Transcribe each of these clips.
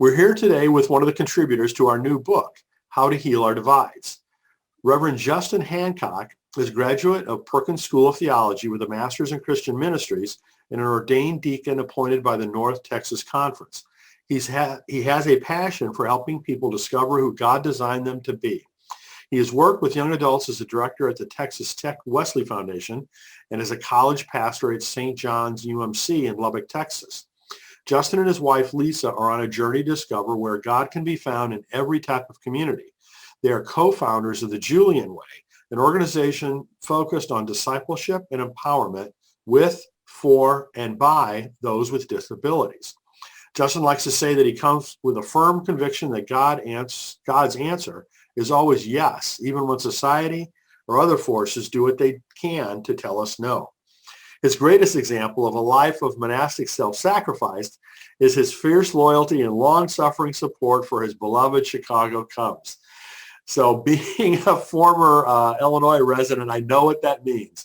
We're here today with one of the contributors to our new book, How to Heal Our Divides. Reverend Justin Hancock is a graduate of Perkins School of Theology with a master's in Christian ministries and an ordained deacon appointed by the North Texas Conference. He has a passion for helping people discover who God designed them to be. He has worked with young adults as a director at the Texas Tech Wesley Foundation and as a college pastor at St. John's UMC in Lubbock, Texas. Justin and his wife, Lisa, are on a journey to discover where God can be found in every type of community. They are co-founders of the Julian Way, an organization focused on discipleship and empowerment with, for, and by those with disabilities. Justin likes to say that he comes with a firm conviction that God's answer is always yes, even when society or other forces do what they can to tell us no. His greatest example of a life of monastic self-sacrifice is his fierce loyalty and long-suffering support for his beloved Chicago Cubs. So being a former Illinois resident, I know what that means.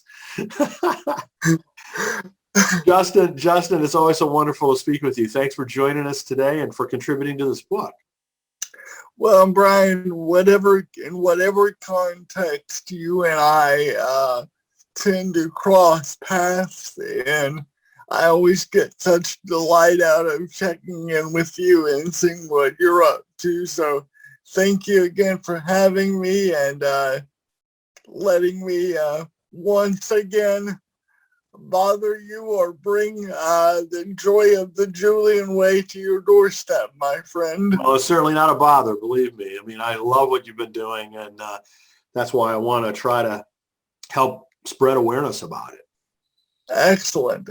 Justin, it's always so wonderful to speak with you. Thanks for joining us today and for contributing to this book. Well, Brian, in whatever context you and I tend to cross paths in, I always get such delight out of checking in with you and seeing what you're up to. So thank you again for having me and letting me once again bother you or bring the joy of the Julian Way to your doorstep, my friend. Well, it's certainly not a bother, believe me. I mean, I love what you've been doing, and that's why I want to try to help spread awareness about it. Excellent.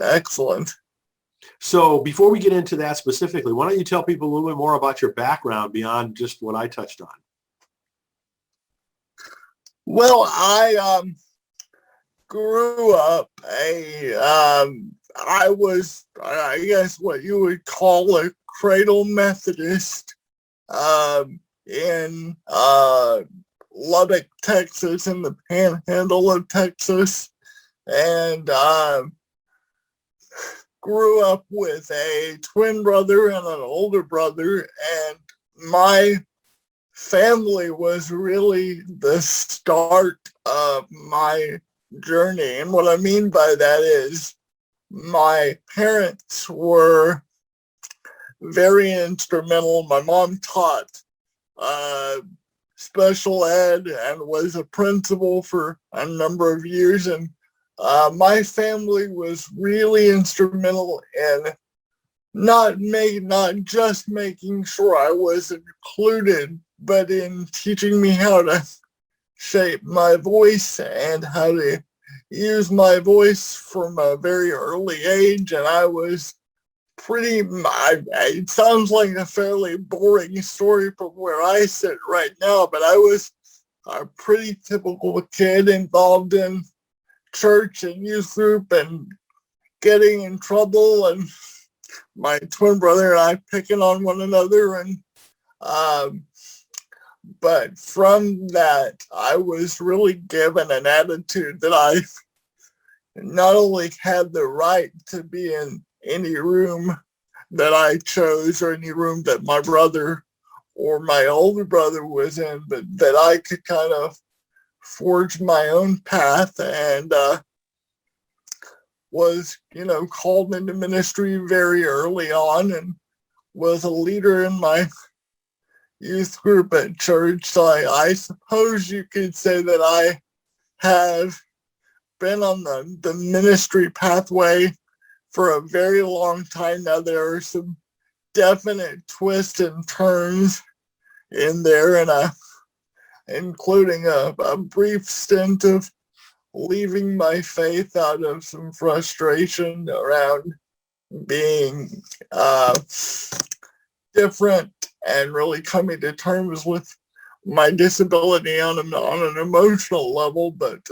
So before we get into that specifically, why don't you tell people a little bit more about your background beyond just what I touched on? Well, I grew up I was, I guess, what you would call a cradle Methodist in Lubbock, Texas, in the panhandle of Texas, and grew up with a twin brother and an older brother, and my family was really the start of my journey. And what I mean by that is my parents were very instrumental. My mom taught special ed and was a principal for a number of years, and my family was really instrumental in not just making sure I was included, but in teaching me how to shape my voice and how to use my voice from a very early age. And I was it sounds like a fairly boring story from where I sit right now, but I was a pretty typical kid involved in church and youth group and getting in trouble, and my twin brother and I picking on one another. And but from that, I was really given an attitude that I not only had the right to be in any room that I chose or any room that my brother or my older brother was in, but that I could kind of forge my own path, and was, called into ministry very early on and was a leader in my youth group at church. So I suppose you could say that I have been on the ministry pathway for a very long time now. There are some definite twists and turns in there, and including a brief stint of leaving my faith out of some frustration around being different and really coming to terms with my disability on an emotional level. But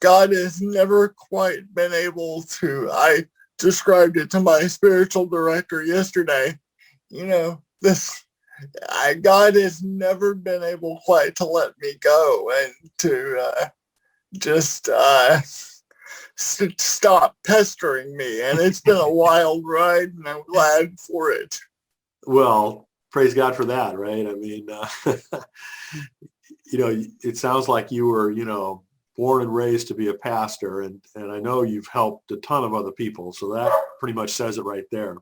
God has never quite been able to, I described it to my spiritual director yesterday, God has never been able quite to let me go and to just stop pestering me. And it's been a wild ride, and I'm glad for it. Well, praise God for that, right? I mean, it sounds like you were, born and raised to be a pastor, and I know you've helped a ton of other people. So that pretty much says it right there.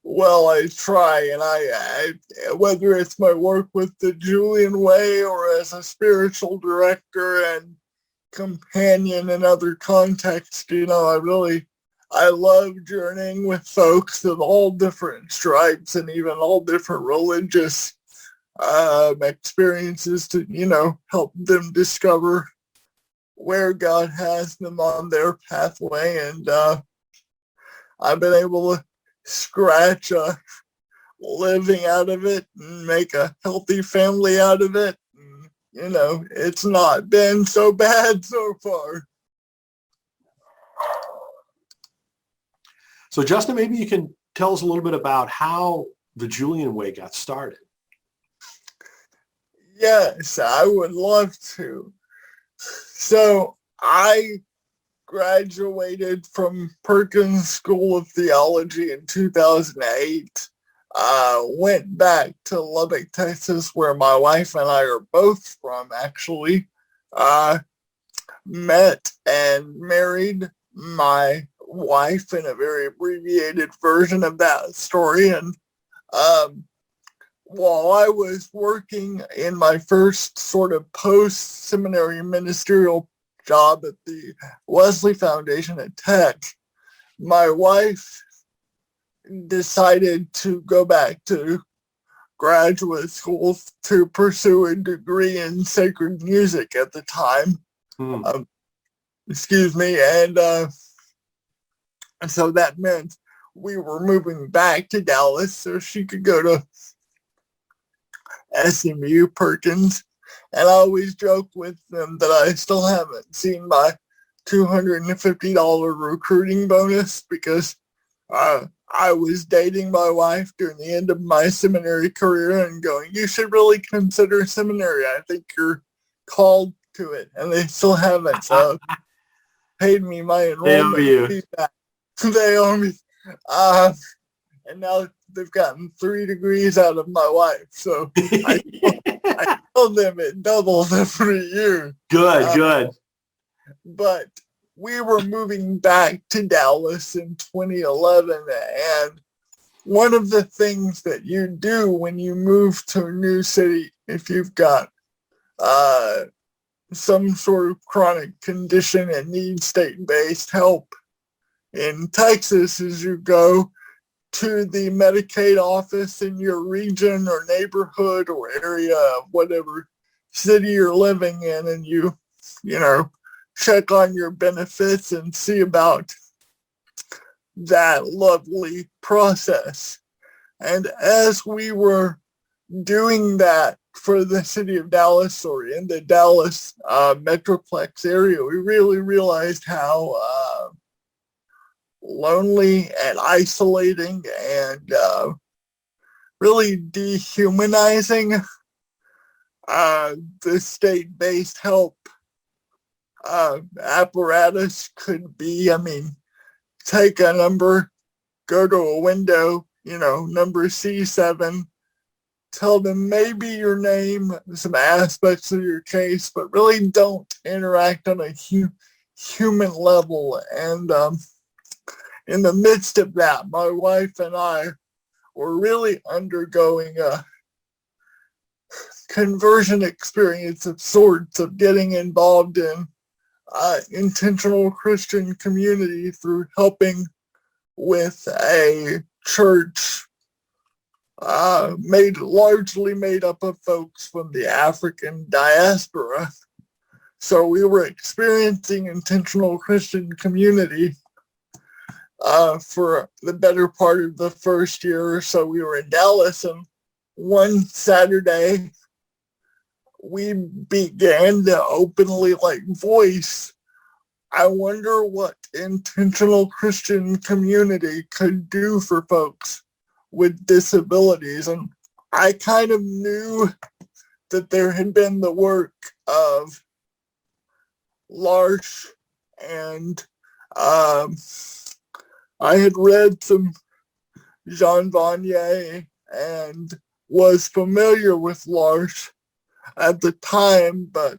Well, I try, and I whether it's my work with the Julian Way or as a spiritual director and companion in other contexts, I love journeying with folks of all different stripes and even all different religious experiences to, help them discover where God has them on their pathway. And I've been able to scratch a living out of it and make a healthy family out of it. And, it's not been so bad so far. So Justin, maybe you can tell us a little bit about how the Julian Way got started. Yes, I would love to. So I graduated from Perkins School of Theology in 2008. Went back to Lubbock, Texas, where my wife and I are both from, actually. Met and married my wife in a very abbreviated version of that story. And while I was working in my first sort of post-seminary ministerial job at the Wesley Foundation at Tech, my wife decided to go back to graduate school to pursue a degree in sacred music at the time. Excuse me. And so that meant we were moving back to Dallas so she could go to SMU Perkins. And I always joke with them that I still haven't seen my $250 recruiting bonus because I was dating my wife during the end of my seminary career and going, you should really consider seminary. I think you're called to it. And they still haven't paid me my enrollment fee back. They owe me. And now they've gotten 3 degrees out of my wife. So I told them it doubles every year. Good. But we were moving back to Dallas in 2011. And one of the things that you do when you move to a new city, if you've got some sort of chronic condition and need state-based help in Texas, is you go to the Medicaid office in your region or neighborhood or area of whatever city you're living in, and you check on your benefits and see about that lovely process. And as we were doing that for the city of Dallas or in the Dallas Metroplex area, we really realized how lonely and isolating and really dehumanizing the state-based help apparatus could be. I mean, take a number, go to a window, number C7, tell them maybe your name, some aspects of your case, but really don't interact on a human level. And in the midst of that, my wife and I were really undergoing a conversion experience of sorts, of getting involved in intentional Christian community through helping with a church largely made up of folks from the African diaspora. So we were experiencing intentional Christian community for the better part of the first year or so. We were in Dallas, and one Saturday we began to openly voice, I wonder what intentional Christian community could do for folks with disabilities. And I kind of knew that there had been the work of L'Arche, and I had read some Jean Vanier and was familiar with L'Arche at the time, but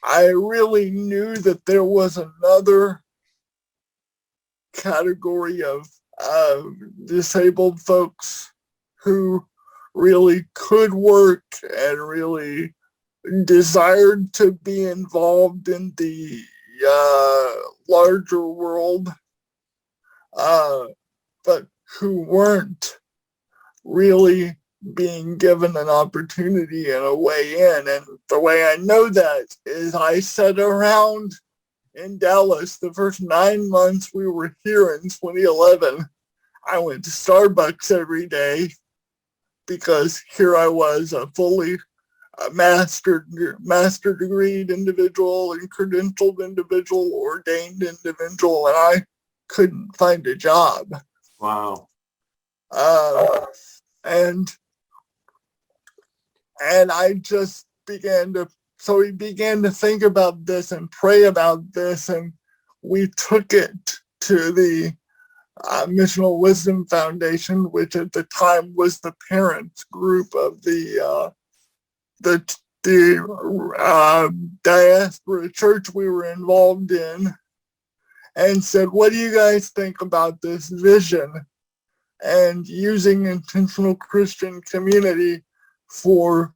I really knew that there was another category of disabled folks who really could work and really desired to be involved in the larger world, but who weren't really being given an opportunity and a way in. And the way I know that is I sat around in Dallas the first 9 months we were here in 2011. I went to Starbucks every day because here I was, a fully master degreed individual and credentialed individual, ordained individual, and I couldn't find a job. Wow. And I just began to, so we began to think about this and pray about this, and we took it to the Missional Wisdom Foundation, which at the time was the parents group of the diaspora church we were involved in, and said, what do you guys think about this vision and using intentional Christian community for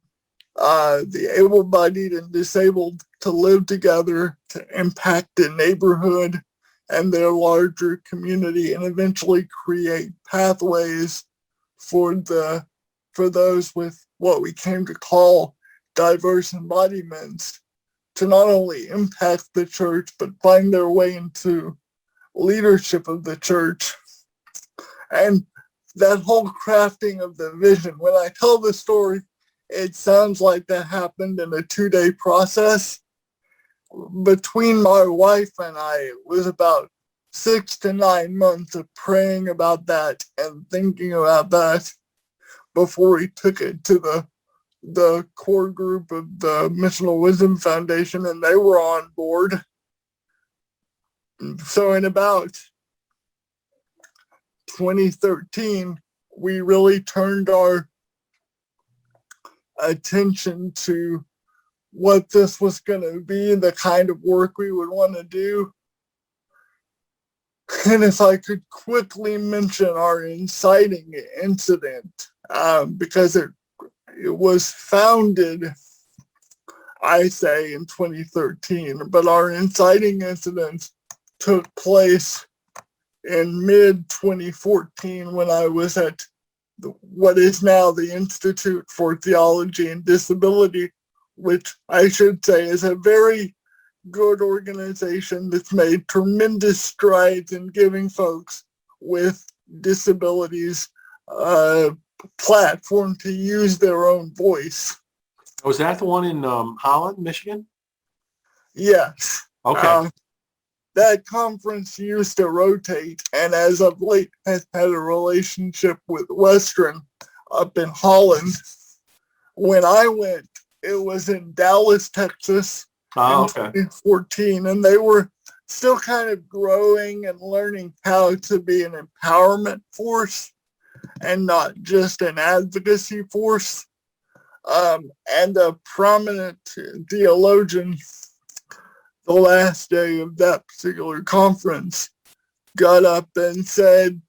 the able-bodied and disabled to live together, to impact the neighborhood and their larger community, and eventually create pathways for those with what we came to call diverse embodiments to not only impact the church, but find their way into leadership of the church. And that whole crafting of the vision, when I tell the story, it sounds like that happened in a 2-day process. Between my wife and I, it was about 6 to 9 months of praying about that and thinking about that before we took it to the core group of the Missional Wisdom Foundation, and they were on board. So in about 2013, we really turned our attention to what this was going to be, the kind of work we would want to do. And if I could quickly mention our inciting incident, because it was founded, I say, in 2013, but our inciting incident took place in mid-2014 when I was at what is now the Institute for Theology and Disability, which I should say is a very good organization that's made tremendous strides in giving folks with disabilities a platform to use their own voice. Was that the one in Holland, Michigan? Yes. Okay. That conference used to rotate, and as of late has had a relationship with Western up in Holland. When I went, it was in Dallas, Texas in 2014, and they were still kind of growing and learning how to be an empowerment force and not just an advocacy force. And a prominent theologian, the last day of that particular conference, got up and said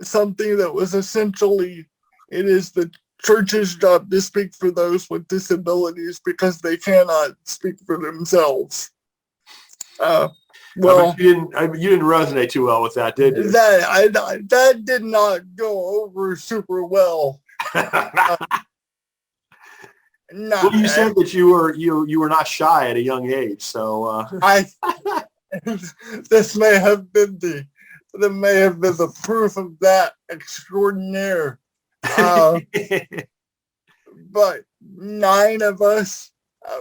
something that was essentially, it is the church's job to speak for those with disabilities because they cannot speak for themselves. Well, you didn't resonate too well with that, did you? That did not go over super well. Well, you said that you were not shy at a young age, so this may have been the proof of that extraordinaire. But 9 of us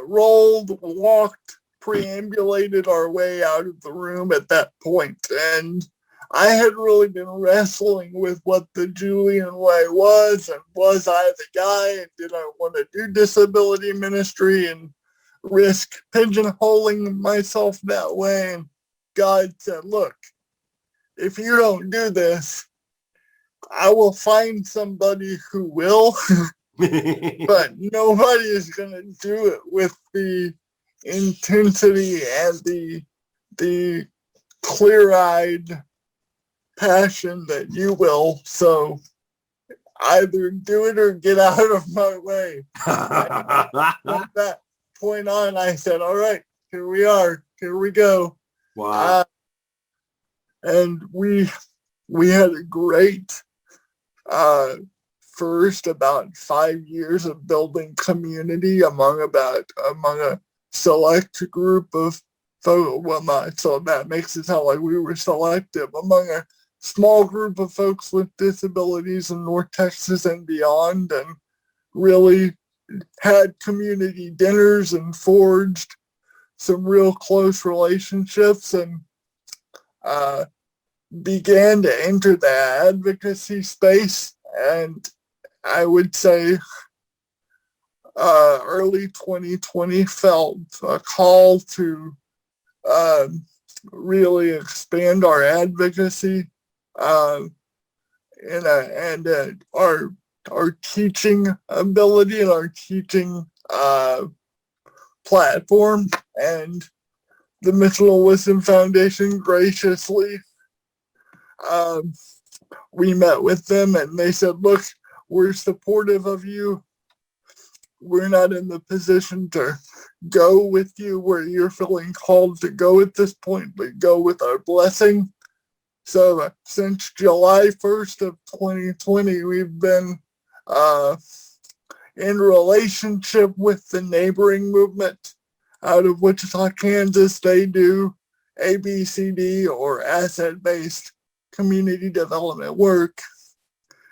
rolled, walked, preambulated our way out of the room at that point, and I had really been wrestling with what the Julian Way was, and was I the guy, and did I want to do disability ministry and risk pigeonholing myself that way? And God said, look, if you don't do this, I will find somebody who will, but nobody is going to do it with the intensity and the clear-eyed passion that you will. So either do it or get out of my way. From that point on, I said, all right, here we are. Here we go. Wow. And we had a great first about 5 years of building community among a select group of folks. Well, not so that makes it sound like we were selective, among a small group of folks with disabilities in North Texas and beyond, and really had community dinners and forged some real close relationships, and began to enter the advocacy space. And I would say early 2020 felt a call to really expand our advocacy and our teaching ability and our teaching platform. And the Mitchell Wisdom Foundation graciously, we met with them and they said, look, we're supportive of you. We're not in the position to go with you where you're feeling called to go at this point, but go with our blessing. So since July 1st of 2020, we've been in relationship with the neighboring movement out of Wichita, Kansas. They do ABCD or asset-based community development work.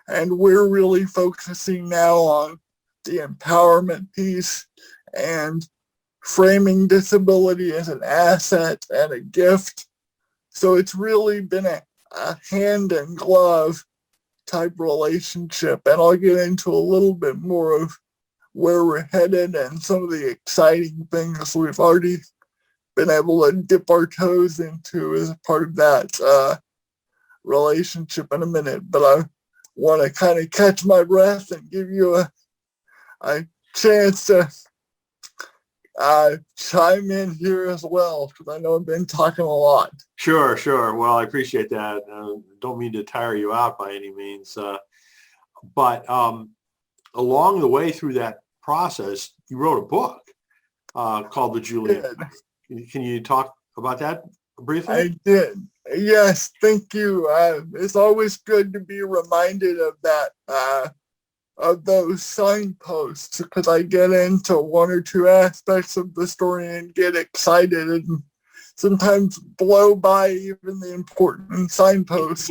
And we're really focusing now on the empowerment piece and framing disability as an asset and a gift. So it's really been a hand and glove type relationship. And I'll get into a little bit more of where we're headed and some of the exciting things we've already been able to dip our toes into as a part of that relationship in a minute. But I want to kind of catch my breath and give you a chance to chime in here as well, because I know I've been talking a lot. Sure. Well, I appreciate that. Don't mean to tire you out by any means. But along the way through that process, you wrote a book called The Julian Way. Can you talk about that briefly? I did. Yes, thank you. It's always good to be reminded of that, of those signposts, because I get into one or two aspects of the story and get excited and sometimes blow by even the important signposts.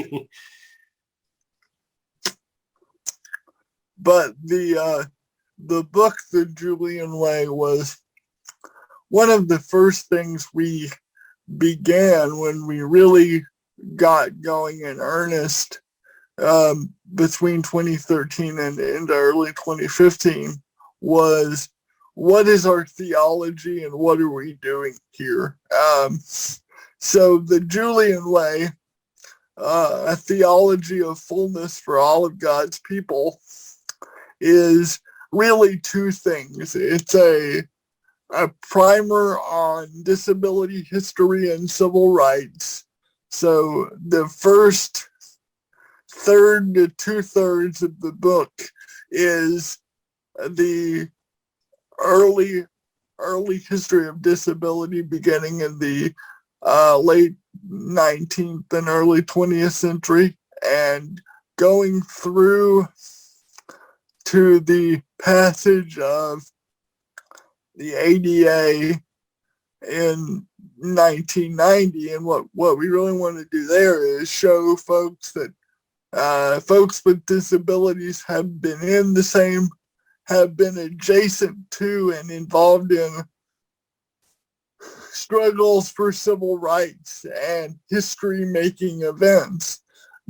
But the book, The Julian Way, was one of the first things we began when we really got going in earnest between 2013 and into early 2015 was, what is our theology and what are we doing here? So the Julian Way, a theology of fullness for all of God's people, is really two things. It's a primer on disability history and civil rights. So the first third to 2/3 of the book is the early history of disability, beginning in the late 19th and early 20th century, and going through to the passage of the ADA in 1990. And what we really want to do there is show folks that folks with disabilities have been adjacent to and involved in struggles for civil rights and history-making events,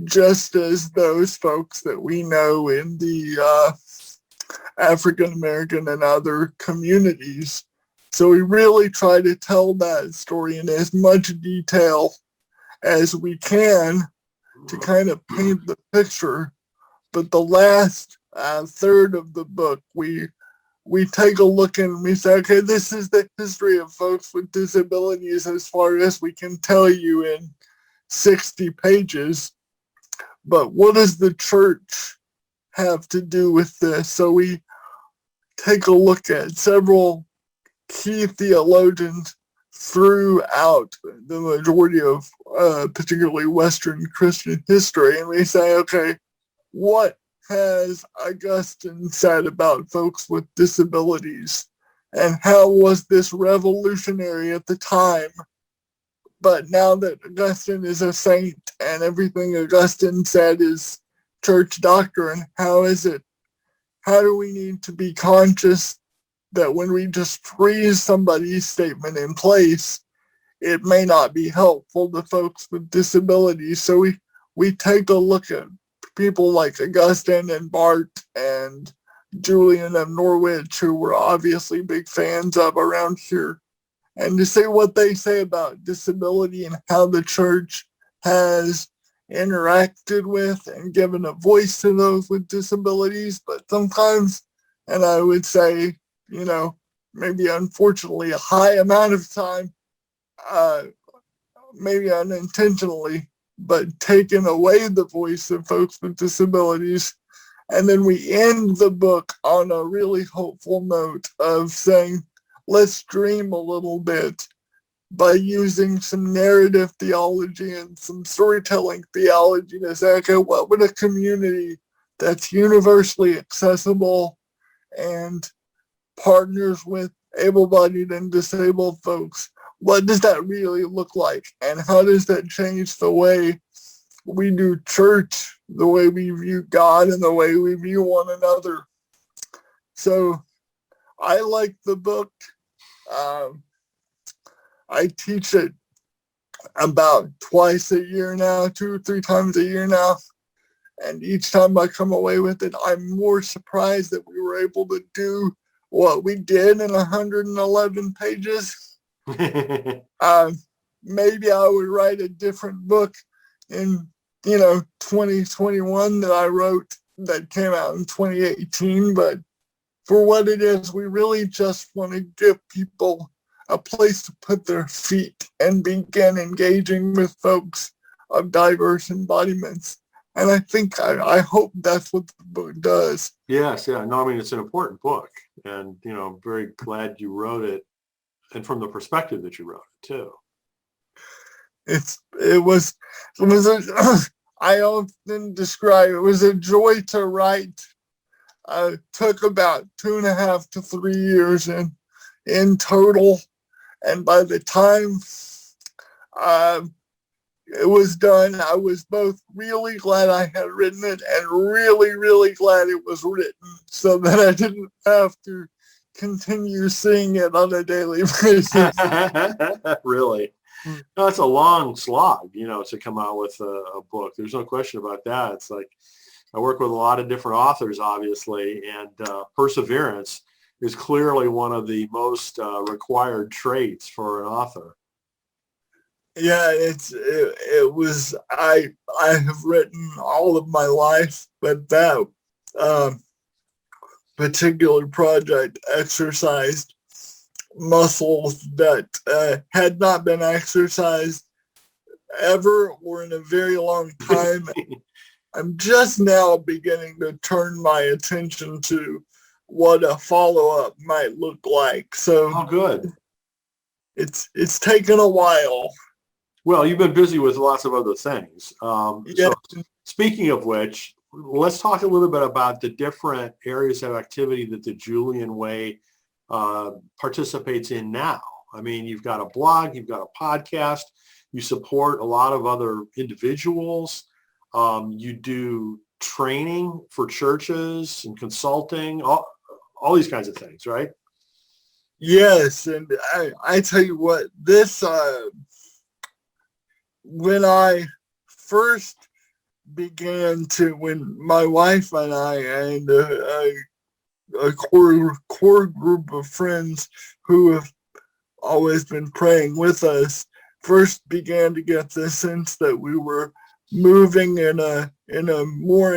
just as those folks that we know in the African American and other communities. So we really try to tell that story in as much detail as we can, to kind of paint the picture. But the last third of the book, we take a look and we say, okay, this is the history of folks with disabilities as far as we can tell you in 60 pages. But what does the church have to do with this? So we take a look at several key theologians throughout the majority of particularly Western Christian history. And we say, okay, what has Augustine said about folks with disabilities? And how was this revolutionary at the time? But now that Augustine is a saint and everything Augustine said is church doctrine, how do we need to be conscious that when we just freeze somebody's statement in place, it may not be helpful to folks with disabilities? So we take a look at people like Augustine and Barth and Julian of Norwich, who we're obviously big fans of around here, and to say what they say about disability and how the church has interacted with and given a voice to those with disabilities. But sometimes, and I would say, maybe unfortunately a high amount of time, maybe unintentionally, but taken away the voice of folks with disabilities. And then we end the book on a really hopeful note of saying, let's dream a little bit by using some narrative theology and some storytelling theology to say, okay, what would a community that's universally accessible and partners with able-bodied and disabled folks, what does that really look like? And how does that change the way we do church, the way we view God, and the way we view one another? So I like the book. I teach it about twice a year now, 2 or 3 times a year now. And each time I come away with it, I'm more surprised that we were able to do what we did in 111 pages. Maybe I would write a different book in 2021 that I wrote that came out in 2018. But for what it is, we really just want to give people a place to put their feet and begin engaging with folks of diverse embodiments. And I think, I hope that's what the book does. Yes, yeah. No, I mean, it's an important book. And, I'm very glad you wrote it, and from the perspective that you wrote it, too. I often describe it was a joy to write. Took about 2.5 to 3 years in total. And by the time it was done, I was both really glad I had written it and really, really glad it was written so that I didn't have to continue seeing it on a daily basis. Really? No, it's a long slog, to come out with a book. There's no question about that. It's like I work with a lot of different authors, obviously, and perseverance is clearly one of the most required traits for an author. Yeah, it was, I have written all of my life, but that particular project exercised muscles that had not been exercised ever or in a very long time. I'm just now beginning to turn my attention to what a follow-up might look like. So good. It's taken a while. Well, you've been busy with lots of other things. Yeah. So speaking of which, let's talk a little bit about the different areas of activity that the Julian Way participates in now. I mean, you've got a blog, you've got a podcast, you support a lot of other individuals. You do training for churches and consulting, all these kinds of things, right? Yes, and I tell you what, this, when I first began when my wife and I and a core group of friends who have always been praying with us first began to get the sense that we were moving in a more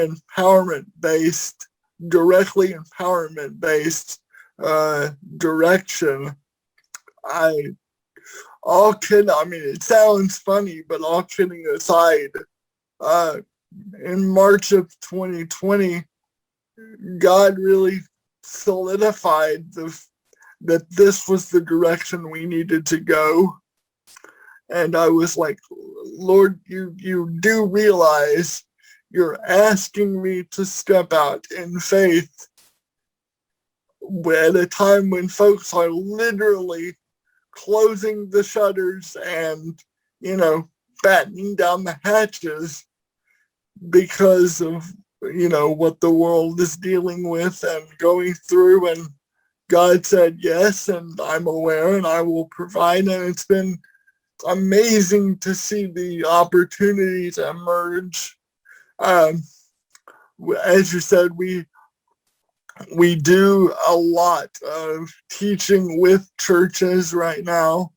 directly empowerment based direction. It sounds funny, but all kidding aside, in March of 2020, God really solidified that this was the direction we needed to go. And I was like, Lord, you do realize you're asking me to step out in faith at a time when folks are literally closing the shutters and, battening down the hatches because of, what the world is dealing with and going through. And God said yes, and I'm aware, and I will provide. And it's been amazing to see the opportunities emerge. As you said, we do a lot of teaching with churches right now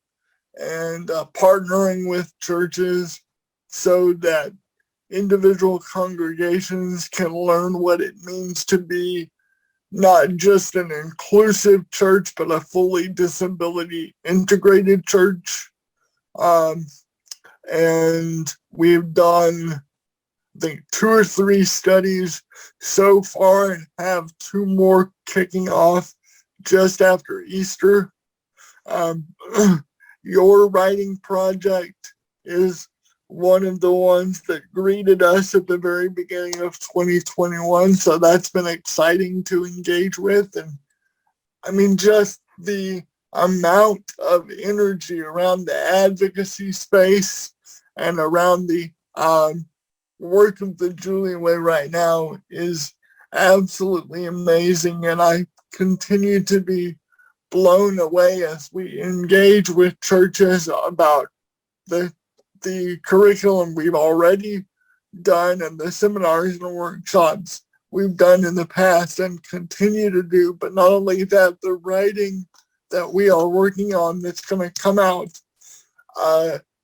and partnering with churches so that individual congregations can learn what it means to be not just an inclusive church, but a fully disability integrated church. And we've done, I think, 2 or 3 studies so far and have 2 more kicking off just after Easter. Your writing project is one of the ones that greeted us at the very beginning of 2021. So that's been exciting to engage with. And just the amount of energy around the advocacy space and around the work of the Julian Way right now is absolutely amazing. And I continue to be blown away as we engage with churches about the curriculum we've already done and the seminars and workshops we've done in the past and continue to do. But not only that, the writing that we are working on that's going to come out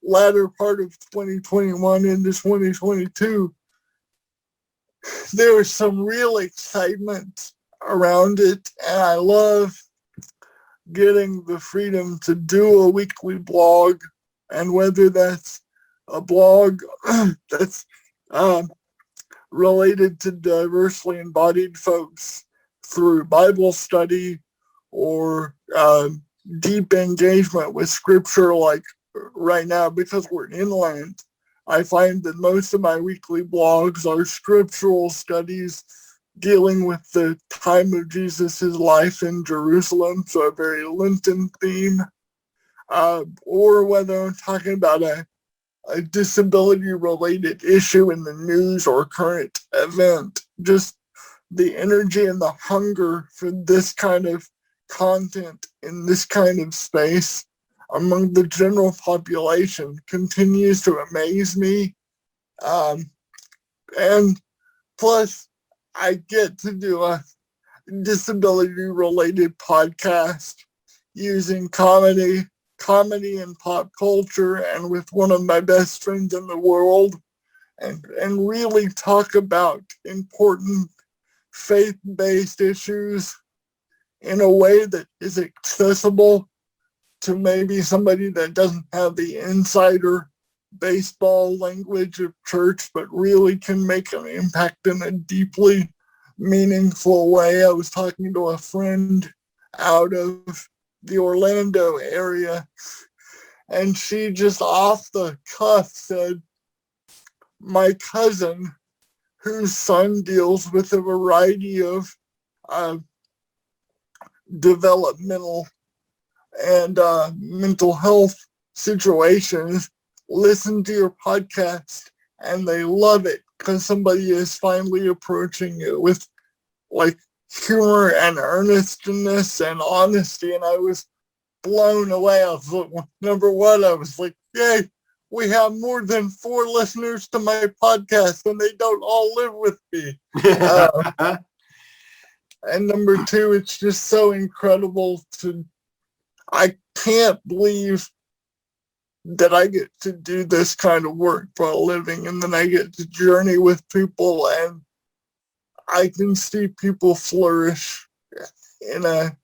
latter part of 2021 into 2022, there was some real excitement around it. And I love getting the freedom to do a weekly blog, and whether that's a blog that's related to diversely embodied folks through Bible study or deep engagement with scripture, like right now, because we're inland, I find that most of my weekly blogs are scriptural studies dealing with the time of Jesus's life in Jerusalem, so a very Lenten theme, or whether I'm talking about a disability-related issue in the news or current event. Just the energy and the hunger for this kind of content in this kind of space among the general population continues to amaze me. And plus, I get to do a disability-related podcast using comedy and pop culture and with one of my best friends in the world, and really talk about important faith-based issues in a way that is accessible to maybe somebody that doesn't have the insider baseball language of church, but really can make an impact in a deeply meaningful way. I was talking to a friend out of the Orlando area, and she just off the cuff said, my cousin, whose son deals with a variety of developmental and mental health situations, listen to your podcast and they love it because somebody is finally approaching it with like humor and earnestness and honesty. And I was blown away. I was like, number one, I was like, yay, we have more than 4 listeners to my podcast and they don't all live with me. And number 2, it's just so incredible I can't believe that I get to do this kind of work for a living, and then I get to journey with people, and I can see people flourish in a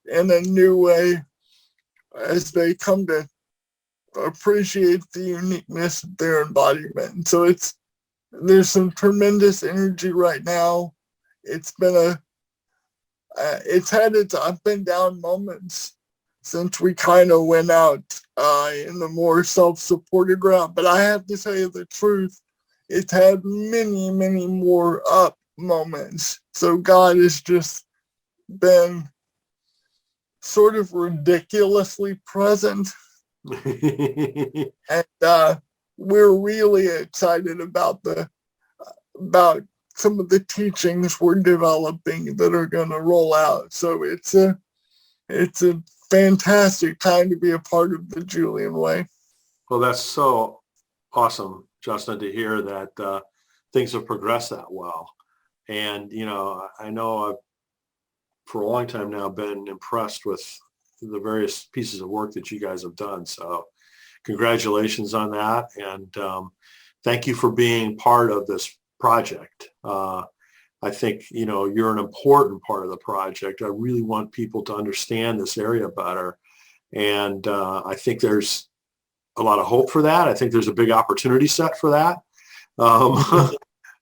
new way as they come to appreciate the uniqueness of their embodiment. So there's some tremendous energy right now. It's been it's had its up and down moments since we kind of went out in the more self-supported route. But I have to tell you the truth, it's had many, many more up moments. So God has just been sort of ridiculously present. And we're really excited about some of the teachings we're developing that are going to roll out. So it's a fantastic time to be a part of the Julian Way. Well, that's so awesome, Justin, to hear that things have progressed that well. And, I know I've, for a long time now, been impressed with the various pieces of work that you guys have done. So congratulations on that. And thank you for being part of this project. I think, you're an important part of the project. I really want people to understand this area better. And I think there's a lot of hope for that. I think there's a big opportunity set for that.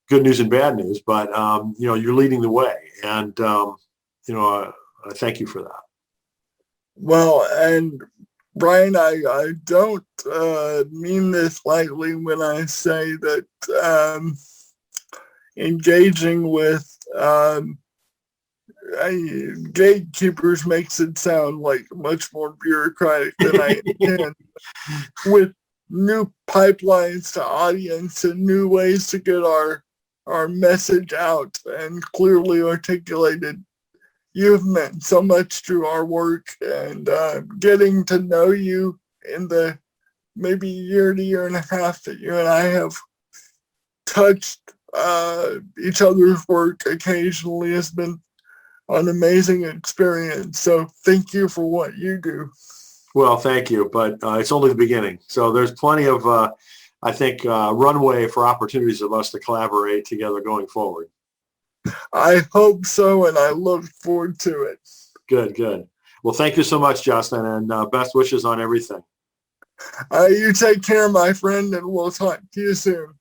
Good news and bad news, but, you're leading the way. And, I thank you for that. Well, and Brian, I don't mean this lightly when I say that engaging with gatekeepers makes it sound like much more bureaucratic than I intend. With new pipelines to audience and new ways to get our message out and clearly articulated, you've meant so much to our work, and getting to know you in the maybe year to year and a half that you and I have touched each other's work occasionally has been an amazing experience. So thank you for what you do. Well, thank you, but it's only the beginning. So there's plenty of, I think, runway for opportunities of us to collaborate together going forward. I hope so, and I look forward to it. Good. Well, thank you so much, Justin, and best wishes on everything. You take care, my friend, and we'll talk to you soon.